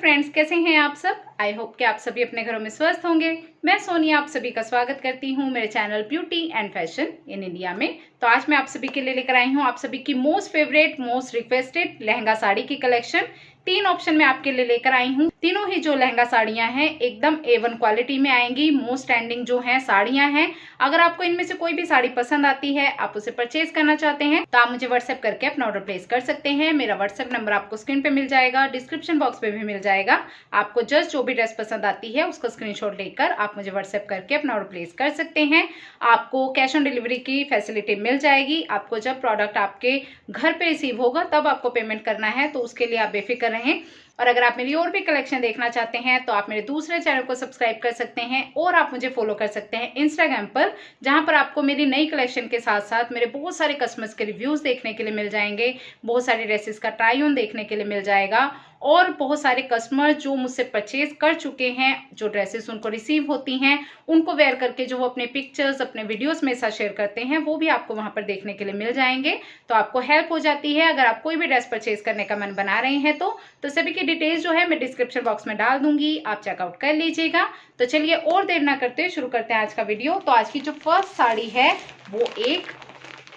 Friends, कैसे हैं आप सब। आई होप कि आप सभी अपने घरों में स्वस्थ होंगे। मैं सोनिया आप सभी का स्वागत करती हूं मेरे channel beauty and fashion in India में। तो आज मैं आप सभी के लिए लेकर आई हूं आप सभी की most favourite most requested lehenga sari की कलेक्शन। 3 ऑप्शन में आपके लिए लेकर आई हूं। तीनों ही जो लहंगा साड़ियां हैं एकदम A1 क्वालिटी में आएंगी। मोस्ट ट्रेंडिंग जो है साड़ियां हैं। अगर आपको इनमें से कोई भी साड़ी पसंद आती है, आप उसे परचेज करना चाहते हैं, तो आप मुझे व्हाट्सएप करके अपना ऑर्डर प्लेस कर सकते हैं। मेरा व्हाट्सएप नंबर आपको स्क्रीन पे मिल जाएगा, डिस्क्रिप्शन बॉक्स पे भी मिल जाएगा। आपको जस्ट जो भी ड्रेस पसंद आती है उसका स्क्रीनशॉट लेकर आप मुझे व्हाट्सएप करके अपना ऑर्डर प्लेस कर सकते हैं। आपको कैश ऑन डिलीवरी की फैसिलिटी मिल जाएगी। आपको जब प्रोडक्ट आपके घर पे रिसीव होगा तब आपको पेमेंट करना है, तो उसके लिए आप बेफिक्र रहें। और अगर आप मेरी और भी कलेक्शन देखना चाहते हैं तो आप मेरे दूसरे चैनल को सब्सक्राइब कर सकते हैं और आप मुझे फॉलो कर सकते हैं इंस्टाग्राम पर, जहां पर आपको मेरी नई कलेक्शन के साथ साथ मेरे बहुत सारे कस्टमर्स के रिव्यूज देखने के लिए मिल जाएंगे, बहुत सारी ड्रेसेस का ट्राई ऑन देखने के लिए मिल जाएगा और बहुत सारे कस्टमर जो मुझसे परचेज कर चुके हैं, जो ड्रेसेस उनको रिसीव होती हैं, उनको वेयर करके जो वो अपने पिक्चर्स अपने वीडियोस में साथ शेयर करते हैं, वो भी आपको वहां पर देखने के लिए मिल जाएंगे। तो आपको हेल्प हो जाती है अगर आप कोई भी ड्रेस परचेज करने का मन बना रहे हैं तो सभी की डिटेल्स जो है मैं डिस्क्रिप्शन बॉक्स में डाल दूंगी, आप चेकआउट कर लीजिएगा। तो चलिए और देर ना करते शुरू करते हैं आज का वीडियो। तो आज की जो फर्स्ट साड़ी है वो एक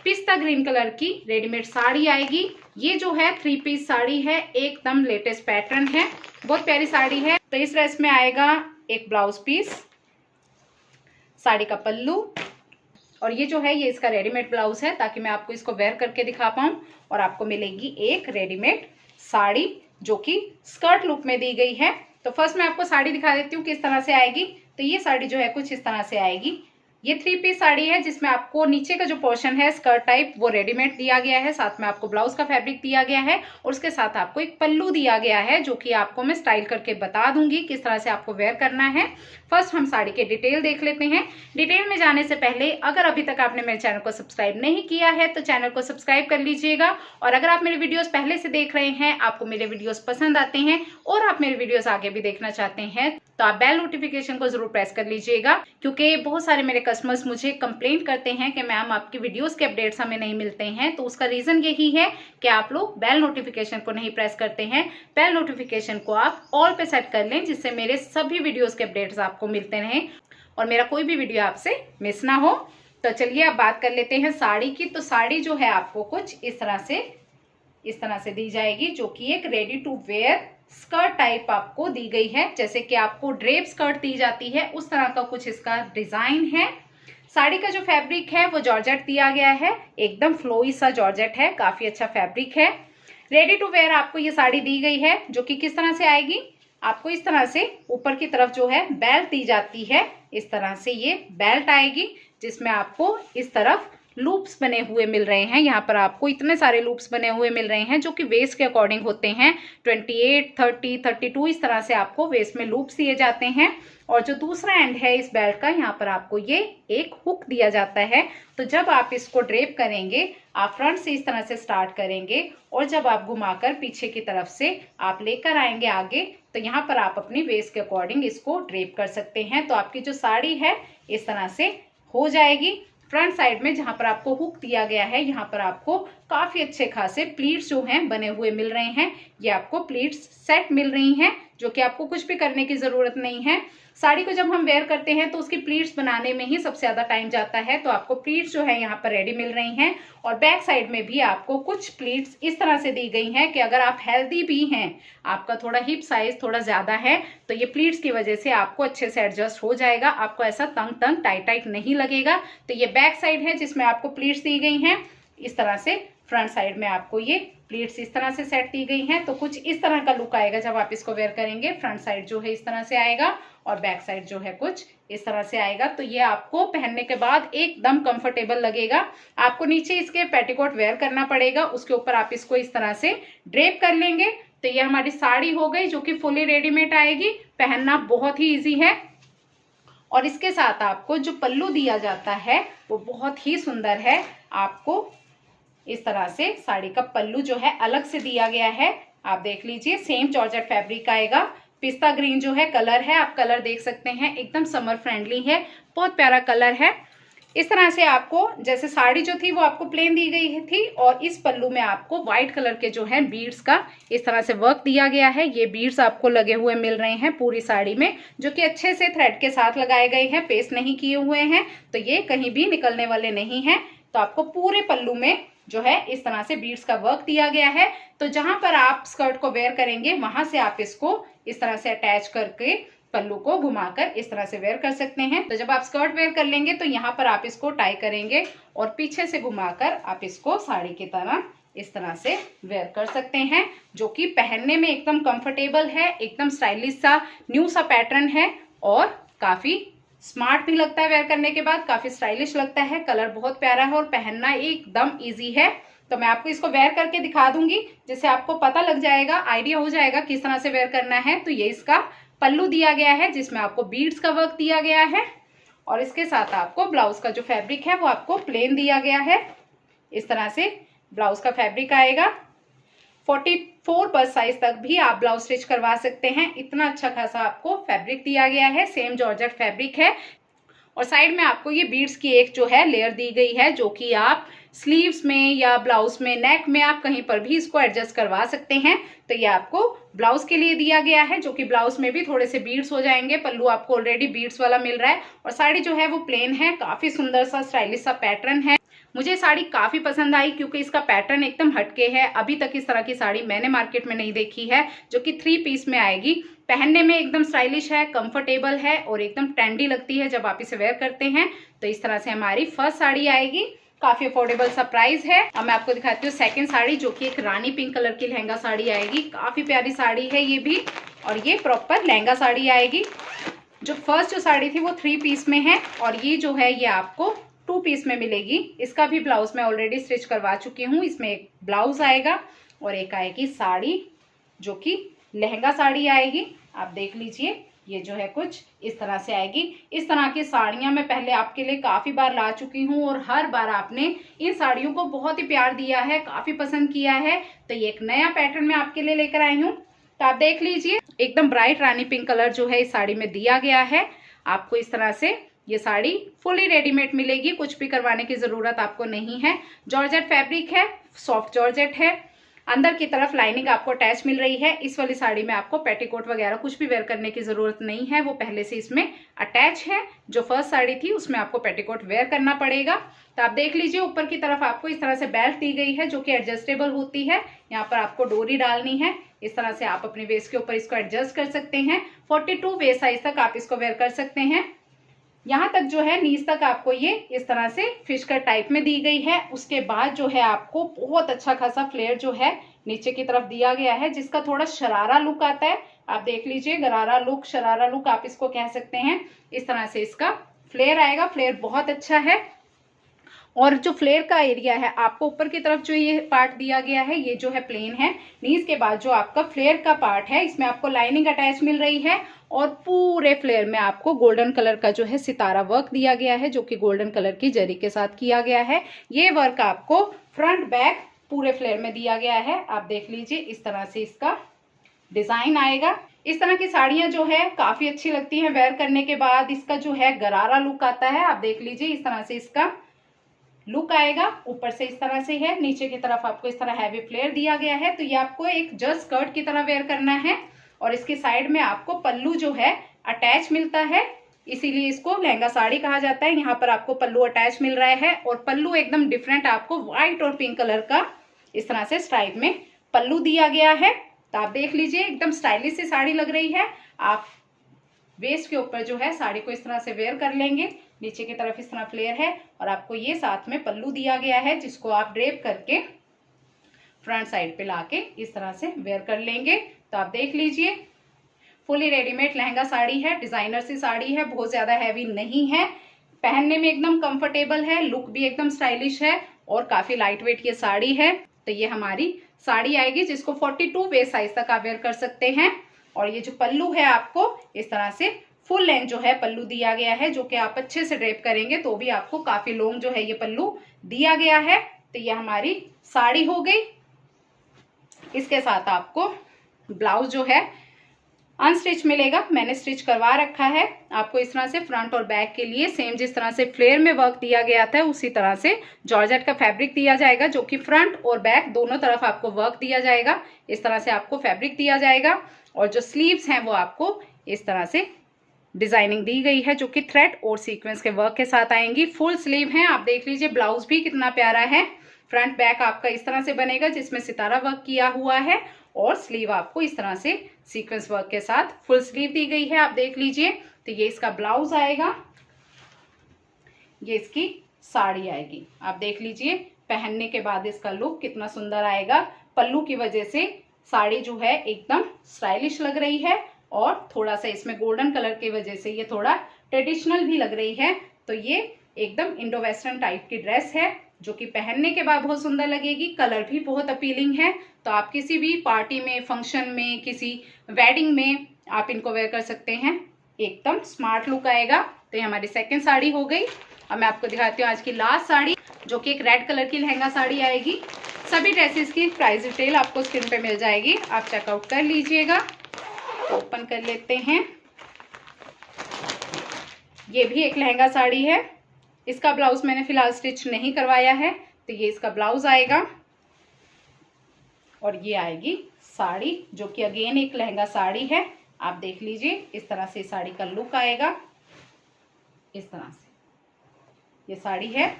पिस्ता ग्रीन कलर की रेडीमेड साड़ी आएगी। ये जो है 3 पीस साड़ी है, एकदम लेटेस्ट पैटर्न है, बहुत प्यारी साड़ी है। तो इस ड्रेस में आएगा एक ब्लाउज पीस, साड़ी का पल्लू, और ये जो है ये इसका रेडीमेड ब्लाउज है ताकि मैं आपको इसको वेयर करके दिखा पाऊं। और आपको मिलेगी एक रेडीमेड साड़ी जो कि स्कर्ट लुक में दी गई है। तो फर्स्ट मैं आपको साड़ी दिखा देती हूँ किस तरह से आएगी। तो ये साड़ी जो है कुछ इस तरह से आएगी। ये 3 पीस साड़ी है जिसमें आपको नीचे का जो पोर्शन है स्कर्ट टाइप वो रेडीमेड दिया गया है, साथ में आपको ब्लाउज का फैब्रिक दिया गया है और उसके साथ आपको एक पल्लू दिया गया है जो कि आपको मैं स्टाइल करके बता दूंगी किस तरह से आपको वेयर करना है। फर्स्ट हम साड़ी के डिटेल देख लेते हैं। डिटेल में जाने से पहले अगर अभी तक आपने मेरे चैनल को सब्सक्राइब नहीं किया है तो चैनल को सब्सक्राइब कर लीजिएगा। और अगर आप मेरे वीडियोस पहले से देख रहे हैं, आपको मेरे वीडियोस पसंद आते हैं और आप मेरे वीडियोस आगे भी देखना चाहते हैं, तो आप बेल नोटिफिकेशन को जरूर प्रेस कर लीजिएगा, क्योंकि बहुत सारे मेरे कस्टमर्स मुझे कंप्लेंट करते हैं कि मैम आपकी वीडियोस के अपडेट्स हमें नहीं मिलते हैं। तो उसका रीजन यही है कि आप लोग बेल नोटिफिकेशन को नहीं प्रेस करते हैं। बेल नोटिफिकेशन को आप ऑल पे सेट कर लें, जिससे मेरे सभी वीडियोस के अपडेट्स आपको मिलते रहें और मेरा कोई भी वीडियो आपसे मिस ना हो। तो चलिए अब बात कर लेते हैं साड़ी की। तो साड़ी जो है आपको कुछ इस तरह से दी जाएगी, जो कि एक ready to wear skirt type आपको दी गई है। जैसे कि आपको ड्रेप स्कर्ट दी जाती है उस तरह का कुछ इसका डिजाइन है। साड़ी का जो फैब्रिक है वो जॉर्जेट दिया गया है, एकदम फ्लोई सा जॉर्जेट है, काफी अच्छा फैब्रिक है। रेडी टू वेयर आपको ये साड़ी दी गई है, जो कि किस तरह से आएगी, आपको इस तरह से ऊपर की तरफ जो है बेल्ट दी जाती है। इस तरह से ये बेल्ट आएगी जिसमें आपको इस तरफ लूप्स बने हुए मिल रहे हैं। यहाँ पर आपको इतने सारे लूप्स बने हुए मिल रहे हैं जो कि वेस्ट के अकॉर्डिंग होते हैं। 28, 30, 32 इस तरह से आपको वेस्ट में लूप्स दिए जाते हैं। और जो दूसरा एंड है इस बेल्ट का, यहाँ पर आपको ये एक हुक दिया जाता है। तो जब आप इसको ड्रेप करेंगे, आप फ्रंट से इस तरह से स्टार्ट करेंगे और जब आप घुमाकर पीछे की तरफ से आप लेकर आएंगे आगे, तो यहाँ पर आप अपनी वेस्ट के अकॉर्डिंग इसको ड्रेप कर सकते हैं। तो आपकी जो साड़ी है इस तरह से हो जाएगी। फ्रंट साइड में जहां पर आपको हुक दिया गया है, यहाँ पर आपको काफी अच्छे खासे प्लीट्स जो हैं बने हुए मिल रहे हैं। ये आपको प्लीट्स सेट मिल रही हैं, जो कि आपको कुछ भी करने की जरूरत नहीं है। साड़ी को जब हम वेयर करते हैं तो उसकी प्लीट्स बनाने में ही सबसे ज्यादा टाइम जाता है। तो आपको प्लीट्स जो है यहाँ पर रेडी मिल रही हैं। और बैक साइड में भी आपको कुछ प्लीट्स इस तरह से दी गई हैं कि अगर आप हेल्दी भी हैं, आपका थोड़ा हिप साइज थोड़ा ज्यादा है, तो ये प्लीट्स की वजह से आपको अच्छे से एडजस्ट हो जाएगा, आपको ऐसा तंग टाइट टाइट नहीं लगेगा। तो ये बैक साइड है जिसमें आपको प्लीट्स दी गई हैं इस तरह से। फ्रंट साइड में आपको ये प्लीट्स इस तरह से सेट दी गई हैं। तो कुछ इस तरह का लुक आएगा जब आप इसको वेयर करेंगे। फ्रंट साइड जो है इस तरह से आएगा और बैक साइड जो है कुछ इस तरह से आएगा। तो ये आपको पहनने के बाद एकदम कंफर्टेबल लगेगा। आपको नीचे इसके पेटीकोट वेयर करना पड़ेगा, उसके ऊपर आप इसको इस तरह से ड्रेप कर लेंगे। तो ये हमारी साड़ी हो गई जो कि फुली रेडीमेड आएगी, पहनना बहुत ही ईजी है। और इसके साथ आपको जो पल्लू दिया जाता है वो बहुत ही सुंदर है। आपको इस तरह से साड़ी का पल्लू जो है अलग से दिया गया है, आप देख लीजिए। सेम जॉर्जेट फैब्रिक आएगा। पिस्ता ग्रीन जो है कलर है, आप कलर देख सकते हैं, एकदम समर फ्रेंडली है, बहुत प्यारा कलर है। इस तरह से आपको, जैसे साड़ी जो थी वो आपको प्लेन दी गई थी और इस पल्लू में आपको व्हाइट कलर के जो है बीड्स का इस तरह से वर्क दिया गया है। ये बीड्स आपको लगे हुए मिल रहे हैं पूरी साड़ी में, जो कि अच्छे से थ्रेड के साथ लगाए गए हैं, पेस्ट नहीं किए हुए हैं, तो ये कहीं भी निकलने वाले नहीं हैं। तो आपको पूरे पल्लू में जो है इस तरह से बीड्स का वर्क दिया गया है। तो जहां पर आप स्कर्ट को वेयर करेंगे वहां से आप इसको इस तरह से अटैच करके पल्लू को घुमाकर इस तरह से वेयर कर सकते हैं। तो जब आप स्कर्ट वेयर कर लेंगे तो यहाँ पर आप इसको टाई करेंगे और पीछे से घुमाकर आप इसको साड़ी की तरह इस तरह से वेयर कर सकते हैं, जो कि पहनने में एकदम कंफर्टेबल है, एकदम स्टाइलिश सा न्यू सा पैटर्न है और काफी स्मार्ट भी लगता है। वेयर करने के बाद काफी स्टाइलिश लगता है, कलर बहुत प्यारा है और पहनना एकदम ईजी है। तो मैं आपको इसको वेयर करके दिखा दूंगी, जिससे आपको पता लग जाएगा, आइडिया हो जाएगा किस तरह से वेयर करना है। तो ये इसका पल्लू दिया गया है जिसमें आपको बीड्स का वर्क दिया गया है और इसके साथ आपको ब्लाउज का जो फैब्रिक है वो आपको प्लेन दिया गया है। इस तरह से ब्लाउज का फैब्रिक आएगा। 44 बस साइज तक भी आप ब्लाउज स्टिच करवा सकते हैं, इतना अच्छा खासा आपको फैब्रिक दिया गया है। सेम जॉर्जेट फैब्रिक है और साइड में आपको ये बीड्स की एक जो है लेयर दी गई है, जो कि आप स्लीव्स में या ब्लाउज में, नेक में, आप कहीं पर भी इसको एडजस्ट करवा सकते हैं। तो ये आपको ब्लाउज के लिए दिया गया है, जो कि ब्लाउज में भी थोड़े से बीड्स हो जाएंगे। पल्लू आपको ऑलरेडी बीड्स वाला मिल रहा है और साड़ी जो है वो प्लेन है। काफी सुंदर सा स्टाइलिश सा पैटर्न है। मुझे साड़ी काफी पसंद आई क्योंकि इसका पैटर्न एकदम हटके है। अभी तक इस तरह की साड़ी मैंने मार्केट में नहीं देखी है, जो कि 3 पीस में आएगी। पहनने में एकदम स्टाइलिश है, कंफर्टेबल है और एकदम ट्रेंडी लगती है जब आप इसे वेयर करते हैं। तो इस तरह से हमारी फर्स्ट साड़ी आएगी। काफी अफोर्डेबल सा प्राइस है। अब मैं आपको दिखाती हूँ सेकंड साड़ी, जो कि एक रानी पिंक कलर की लहंगा साड़ी आएगी। काफी प्यारी साड़ी है ये भी और ये प्रॉपर लहंगा साड़ी आएगी। जो फर्स्ट जो साड़ी थी वो 3 पीस में है और ये जो है ये आपको 2 पीस में मिलेगी। इसका भी ब्लाउज मैं ऑलरेडी स्टिच करवा चुकी हूँ। इसमें एक ब्लाउज आएगा और एक आएगी साड़ी, जो कि लहंगा साड़ी आएगी। आप देख लीजिए, ये जो है कुछ इस तरह से आएगी। इस तरह की साड़ियां मैं पहले आपके लिए काफी बार ला चुकी हूँ और हर बार आपने इन साड़ियों को बहुत ही प्यार दिया है, काफी पसंद किया है। तो ये एक नया पैटर्न मैं आपके लिए लेकर आई हूँ। तो आप देख लीजिए, एकदम ब्राइट रानी पिंक कलर जो है इस साड़ी में दिया गया है। आपको इस तरह से ये साड़ी फुली रेडीमेड मिलेगी, कुछ भी करवाने की जरूरत आपको नहीं है। जॉर्जेट फैब्रिक है, सॉफ्ट जॉर्जेट है। अंदर की तरफ लाइनिंग आपको अटैच मिल रही है। इस वाली साड़ी में आपको पेटीकोट वगैरह कुछ भी वेयर करने की जरूरत नहीं है, वो पहले से इसमें अटैच है। जो फर्स्ट साड़ी थी उसमें आपको पेटीकोट वेयर करना पड़ेगा। तो आप देख लीजिए, ऊपर की तरफ आपको इस तरह से बेल्ट दी गई है, जो कि एडजस्टेबल होती है। यहाँ पर आपको डोरी डालनी है। इस तरह से आप अपने वेस्ट के ऊपर इसको एडजस्ट कर सकते हैं। 42 वेस्ट साइज तक आप इसको वेयर कर सकते हैं। यहाँ तक जो है नीज तक आपको ये इस तरह से फिश कट टाइप में दी गई है। उसके बाद जो है आपको बहुत अच्छा खासा फ्लेयर जो है नीचे की तरफ दिया गया है, जिसका थोड़ा शरारा लुक आता है। आप देख लीजिए, गरारा लुक, शरारा लुक आप इसको कह सकते हैं। इस तरह से इसका फ्लेयर आएगा। फ्लेयर बहुत अच्छा है और जो फ्लेयर का एरिया है, आपको ऊपर की तरफ जो ये पार्ट दिया गया है ये जो है प्लेन है। नीज के बाद जो आपका फ्लेयर का पार्ट है, इसमें आपको लाइनिंग अटैच मिल रही है और पूरे फ्लेयर में आपको गोल्डन कलर का जो है सितारा वर्क दिया गया है, जो कि गोल्डन कलर की जरी के साथ किया गया है। ये वर्क आपको फ्रंट बैक पूरे फ्लेयर में दिया गया है। आप देख लीजिए, इस तरह से इसका डिजाइन आएगा। इस तरह की साड़ियां जो है काफी अच्छी लगती हैं वेयर करने के बाद। इसका जो है गरारा लुक आता है। आप देख लीजिए, इस तरह से इसका लुक आएगा। ऊपर से इस तरह से है, नीचे की तरफ आपको इस तरह हैवी फ्लेयर दिया गया है। तो ये आपको एक जस्ट स्कर्ट की तरह वेयर करना है और इसके साइड में आपको पल्लू जो है अटैच मिलता है, इसीलिए इसको लहंगा साड़ी कहा जाता है। यहाँ पर आपको पल्लू अटैच मिल रहा है और पल्लू एकदम डिफरेंट आपको व्हाइट और पिंक कलर का इस तरह से स्ट्राइप में पल्लू दिया गया है। तो आप देख लीजिए, एकदम स्टाइलिश सी साड़ी लग रही है। आप वेस्ट के ऊपर जो है साड़ी को इस तरह से वेयर कर लेंगे। नीचे की तरफ इस तरह फ्लेयर है और आपको ये साथ में पल्लू दिया गया है, जिसको आप ड्रेप करके फ्रंट साइड पे लाके इस तरह से वेयर कर लेंगे। तो आप देख लीजिए, फुली रेडीमेड लहंगा साड़ी है, डिजाइनर सी साड़ी है, बहुत ज्यादा हैवी नहीं है, पहनने में एकदम कंफर्टेबल है, लुक भी एकदम स्टाइलिश है और काफी लाइट वेट ये साड़ी है। तो ये हमारी साड़ी आएगी, जिसको 42 वेस्ट साइज तक आप वेयर कर सकते हैं। और ये जो पल्लू है आपको इस तरह से फुल लेंथ जो है पल्लू दिया गया है, जो कि आप अच्छे से ड्रेप करेंगे तो भी आपको काफी लॉन्ग जो है ये पल्लू दिया गया है। तो ये हमारी साड़ी हो गई। इसके साथ आपको ब्लाउज जो है अनस्टिच मिलेगा, मैंने स्टिच करवा रखा है। आपको इस तरह से फ्रंट और बैक के लिए सेम जिस तरह से फ्लेयर में वर्क दिया गया था उसी तरह से जॉर्जेट का फैब्रिक दिया जाएगा, जो कि फ्रंट और बैक दोनों तरफ आपको वर्क दिया जाएगा। इस तरह से आपको फैब्रिक दिया जाएगा और जो स्लीव्स हैं वो आपको इस तरह से डिजाइनिंग दी गई है, जो कि थ्रेड और सीक्वेंस के वर्क के साथ आएंगी। फुल स्लीव है, आप देख लीजिए। ब्लाउज भी कितना प्यारा है। फ्रंट बैक आपका इस तरह से बनेगा जिसमें सितारा वर्क किया हुआ है और स्लीव आपको इस तरह से सीक्वेंस वर्क के साथ फुल स्लीव दी गई है, आप देख लीजिए। तो ये इसका ब्लाउज आएगा, ये इसकी साड़ी आएगी। आप देख लीजिए पहनने के बाद इसका लुक कितना सुंदर आएगा। पल्लू की वजह से साड़ी जो है एकदम स्टाइलिश लग रही है और थोड़ा सा इसमें गोल्डन कलर की वजह से ये थोड़ा ट्रेडिशनल भी लग रही है। तो ये एकदम इंडो वेस्टर्न टाइप की ड्रेस है जो कि पहनने के बाद बहुत सुंदर लगेगी। कलर भी बहुत अपीलिंग है, तो आप किसी भी पार्टी में, फंक्शन में, किसी वेडिंग में आप इनको वेयर कर सकते हैं, एकदम स्मार्ट लुक आएगा। तो ये हमारी सेकंड साड़ी हो गई। अब मैं आपको दिखाती हूँ आज की लास्ट साड़ी, जो कि एक रेड कलर की लहंगा साड़ी आएगी। सभी ड्रेसेस की प्राइस डिटेल आपको स्क्रीन पे मिल जाएगी, आप चेकआउट कर लीजिएगा। ओपन कर लेते हैं। ये भी एक लहंगा साड़ी है, इसका ब्लाउज मैंने फिलहाल स्टिच नहीं करवाया है। तो ये इसका ब्लाउज आएगा और ये आएगी साड़ी, जो कि अगेन एक लहंगा साड़ी है। आप देख लीजिए इस तरह से साड़ी का लुक आएगा। इस तरह से ये साड़ी है।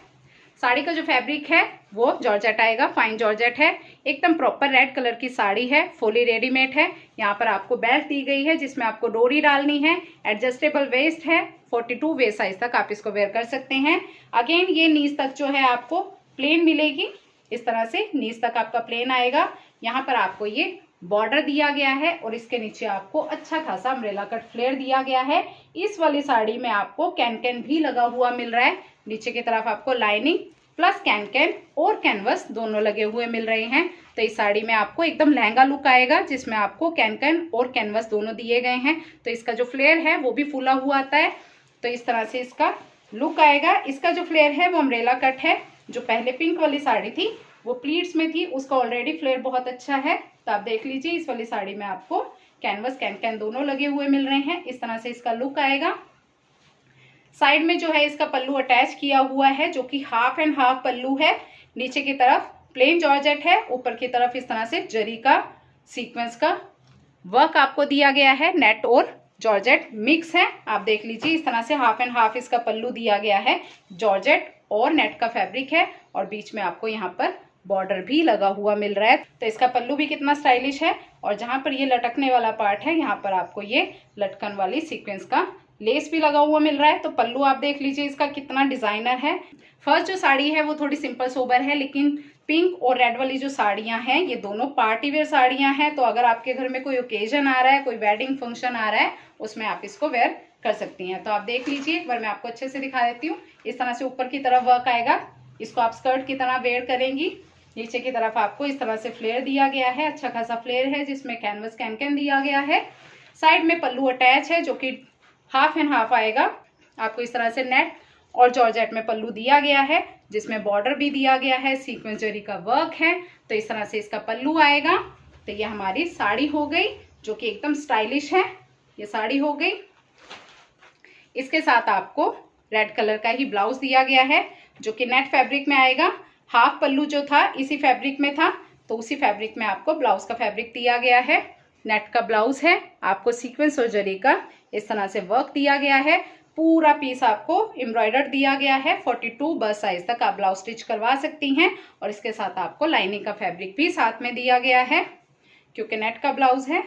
साड़ी का जो फैब्रिक है वो जॉर्जेट आएगा, फाइन जॉर्जेट है, एकदम प्रॉपर रेड कलर की साड़ी है, फुली रेडीमेड है। यहाँ पर आपको बेल्ट दी गई है जिसमें आपको डोरी डालनी है। एडजस्टेबल वेस्ट है, 42 वेस्ट साइज तक आप इसको वेयर कर सकते हैं। अगेन ये नीज तक जो है आपको प्लेन मिलेगी, इस तरह से नीज तक आपका प्लेन आएगा। यहाँ पर आपको ये बॉर्डर दिया गया है और इसके नीचे आपको अच्छा खासा अम्ब्रेला कट फ्लेयर दिया गया है। इस वाली साड़ी में आपको कैन भी लगा हुआ मिल रहा है। नीचे की तरफ आपको लाइनिंग प्लस कैन और कैनवस दोनों लगे हुए मिल रहे हैं। तो इस साड़ी में आपको एकदम लहंगा लुक आएगा, जिसमें आपको कैन और कैनवस दोनों दिए गए हैं। तो इसका जो फ्लेयर है वो भी फूला हुआ आता है। तो इस तरह से इसका लुक आएगा। इसका जो फ्लेयर है वो अम्ब्रेला कट है। जो पहले पिंक वाली साड़ी थी वो प्लीट्स में थी, उसका ऑलरेडी फ्लेयर बहुत अच्छा है। तो आप देख लीजिए इस वाली साड़ी में आपको कैनवस कैन दोनों लगे हुए मिल रहे हैं। इस तरह से इसका लुक आएगा। साइड में जो है इसका पल्लू अटैच किया हुआ है, जो कि हाफ एंड हाफ पल्लू है। नीचे की तरफ प्लेन जॉर्जेट है, ऊपर की तरफ इस तरह से जरी का सीक्वेंस का वर्क आपको दिया गया है। नेट और जॉर्जेट मिक्स है, आप देख लीजिए इस तरह से हाफ एंड हाफ इसका पल्लू दिया गया है। जॉर्जेट और नेट का फैब्रिक है और बीच में आपको यहाँ पर बॉर्डर भी लगा हुआ मिल रहा है। तो इसका पल्लू भी कितना स्टाइलिश है। और जहां पर ये लटकने वाला पार्ट है, यहाँ पर आपको ये लटकन वाली सीक्वेंस का लेस भी लगा हुआ मिल रहा है। तो पल्लू आप देख लीजिए इसका कितना डिजाइनर है। फर्स्ट जो साड़ी है वो थोड़ी सिंपल सोबर है, लेकिन पिंक और रेड वाली जो साड़ियां हैं ये दोनों पार्टी वेयर साड़ियां हैं। तो अगर आपके घर में कोई ओकेजन आ रहा है, कोई वेडिंग फंक्शन आ रहा है, उसमें आप इसको वेयर कर सकती हैं। तो आप देख लीजिए, एक बार मैं आपको अच्छे से दिखा देती हूँ। इस तरह से ऊपर की तरफ वर्क आएगा, इसको आप स्कर्ट की तरह वेयर करेंगी। नीचे की तरफ आपको इस तरह से फ्लेयर दिया गया है, अच्छा खासा फ्लेयर है, जिसमें कैनवस कैन दिया गया है। साइड में पल्लू अटैच है, जो कि हाफ एंड हाफ आएगा। आपको इस तरह से नेट और जॉर्जेट में पल्लू दिया गया है, जिसमें बॉर्डर भी दिया गया है, सीक्वेंस जरी का वर्क है। तो इस तरह से इसका पल्लू आएगा। तो ये हमारी साड़ी हो गई, जो कि एकदम स्टाइलिश है। ये साड़ी हो गई। इसके साथ आपको रेड कलर का ही ब्लाउज दिया गया है, जो कि नेट फैब्रिक में आएगा। हाफ पल्लू जो था इसी फैब्रिक में था, तो उसी फैब्रिक में आपको ब्लाउज का फैब्रिक दिया गया है। नेट का ब्लाउज है, आपको सीक्वेंस और जरी का इस तरह से वर्क दिया गया है। पूरा पीस आपको एम्ब्रॉयडर्ड दिया गया है। 42 बस साइज तक आप ब्लाउज स्टिच करवा सकती हैं। और इसके साथ आपको लाइनिंग का फैब्रिक भी साथ में दिया गया है, क्योंकि नेट का ब्लाउज है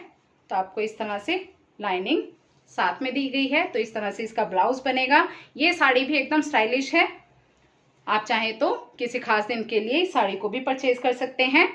तो आपको इस तरह से लाइनिंग साथ में दी गई है। तो इस तरह से इसका ब्लाउज बनेगा। ये साड़ी भी एकदम स्टाइलिश है, आप चाहें तो किसी खास दिन के लिए इस साड़ी को भी परचेज कर सकते हैं।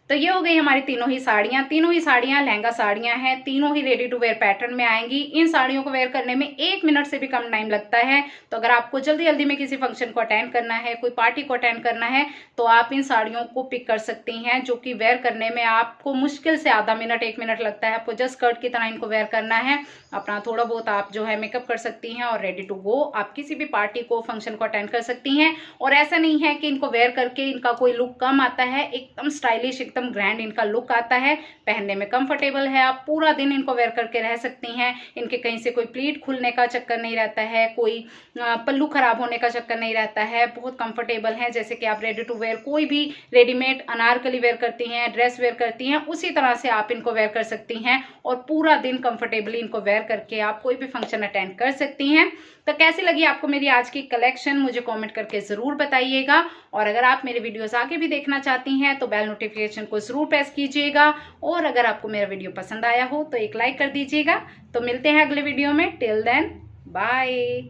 तो ये हो गई हमारी तीनों ही साड़ियां लहंगा साड़ियां हैं, तीनों ही रेडी टू वेयर पैटर्न में आएंगी। इन साड़ियों को वेयर करने में 1 मिनट से भी कम टाइम लगता है। तो अगर आपको जल्दी जल्दी में किसी फंक्शन को अटेंड करना है, कोई पार्टी को अटेंड करना है, तो आप इन साड़ियों को पिक कर सकती हैं, जो कि वेयर करने में आपको मुश्किल से आधा मिनट 1 मिनट लगता है। आपको जस्ट स्कर्ट की तरह इनको वेयर करना है, अपना थोड़ा बहुत आप जो है मेकअप कर सकती हैं और रेडी टू गो आप किसी भी पार्टी को, फंक्शन को अटेंड कर सकती हैं। और ऐसा नहीं है कि इनको वेयर करके इनका कोई लुक कम आता है, एकदम स्टाइलिश, एकदम एकदम ग्रैंड इनका लुक आता है, पहनने में कंफर्टेबल है, आप पूरा दिन इनको वेयर करके रह सकती हैं। इनके कहीं से कोई प्लीट खुलने का चक्कर नहीं रहता है, कोई पल्लू खराब होने का चक्कर नहीं रहता है, बहुत कंफर्टेबल है। जैसे कि आप रेडी टू वेयर कोई भी रेडीमेड अनारकली वेयर करती हैं, ड्रेस वेयर करती हैं, उसी तरह से आप इनको वेयर कर सकती हैं और पूरा दिन कंफर्टेबली इनको वेयर करके आप कोई भी फंक्शन अटेंड कर सकती हैं। तो कैसी लगी आपको मेरी आज की कलेक्शन, मुझे कमेंट करके ज़रूर बताइएगा। और अगर आप मेरे वीडियोस आगे भी देखना चाहती हैं तो बेल नोटिफिकेशन को ज़रूर प्रेस कीजिएगा। और अगर आपको मेरा वीडियो पसंद आया हो तो एक लाइक कर दीजिएगा। तो मिलते हैं अगले वीडियो में। Till then bye.